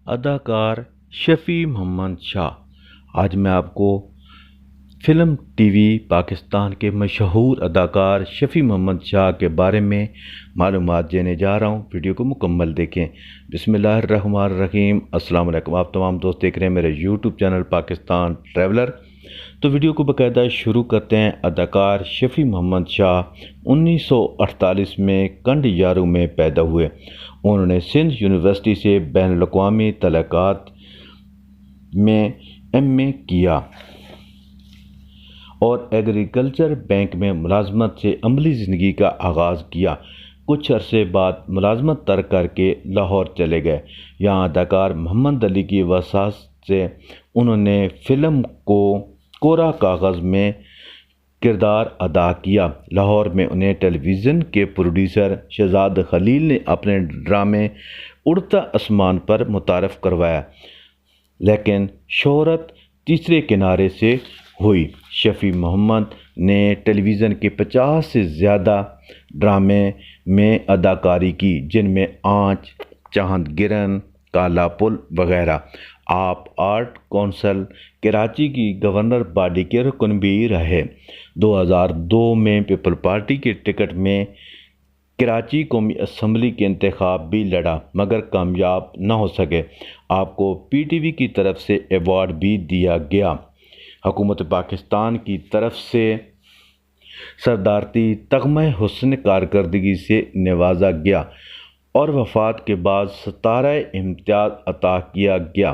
اداکار شفیع محمد شاہ۔ آج میں آپ کو فلم ٹی وی پاکستان کے مشہور اداکار شفیع محمد شاہ کے بارے میں معلومات دینے جا رہا ہوں۔ ویڈیو کو مکمل دیکھیں۔ بسم اللہ الرحمن الرحیم۔ السلام علیکم۔ آپ تمام دوست دیکھ رہے ہیں میرے یوٹیوب چینل پاکستان ٹریولر۔ تو ویڈیو کو باقاعدہ شروع کرتے ہیں۔ اداکار شفیع محمد شاہ 1948 میں کنڈ یارو میں پیدا ہوئے۔ انہوں نے سندھ یونیورسٹی سے بین الاقوامی تعلقات میں ایم اے کیا اور ایگریکلچر بینک میں ملازمت سے عملی زندگی کا آغاز کیا۔ کچھ عرصے بعد ملازمت ترک کر کے لاہور چلے گئے۔ یہاں اداکار محمد علی کی وساطت سے انہوں نے فلم کوڑا کاغذ میں کردار ادا کیا۔ لاہور میں انہیں ٹیلی ویژن کے پروڈیوسر شہزاد خلیل نے اپنے ڈرامے اڑتا آسمان پر متعارف کروایا، لیکن شہرت تیسرے کنارے سے ہوئی۔ شفیع محمد نے ٹیلی ویژن کے 50 سے زیادہ ڈرامے میں اداکاری کی، جن میں آنچ، چاند گرہن، کالا پل وغیرہ۔ آپ آرٹ کونسل کراچی کی گورننگ باڈی کے رکن بھی رہے۔ 2002 میں پیپل پارٹی کے ٹکٹ میں کراچی قومی اسمبلی کے انتخاب بھی لڑا، مگر کامیاب نہ ہو سکے۔ آپ کو پی ٹی وی کی طرف سے ایوارڈ بھی دیا گیا۔ حکومت پاکستان کی طرف سے صدارتی تمغہ حسن کارکردگی سے نوازا گیا اور وفات کے بعد ستارہ امتیاز عطا کیا گیا۔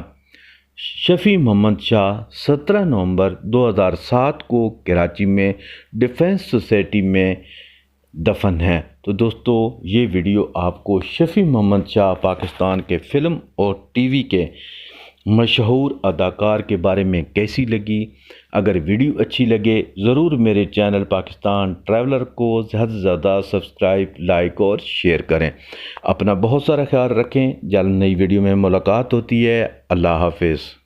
شفیع محمد شاہ 17 نومبر 2007 کو کراچی میں ڈیفنس سوسائٹی میں دفن ہیں۔ تو دوستو، یہ ویڈیو آپ کو شفیع محمد شاہ پاکستان کے فلم اور ٹی وی کے مشہور اداکار کے بارے میں کیسی لگی؟ اگر ویڈیو اچھی لگے ضرور میرے چینل پاکستان ٹریولر کو زیادہ سے زیادہ سبسکرائب، لائک اور شیئر کریں۔ اپنا بہت سارا خیال رکھیں۔ جلد نئی ویڈیو میں ملاقات ہوتی ہے۔ اللہ حافظ۔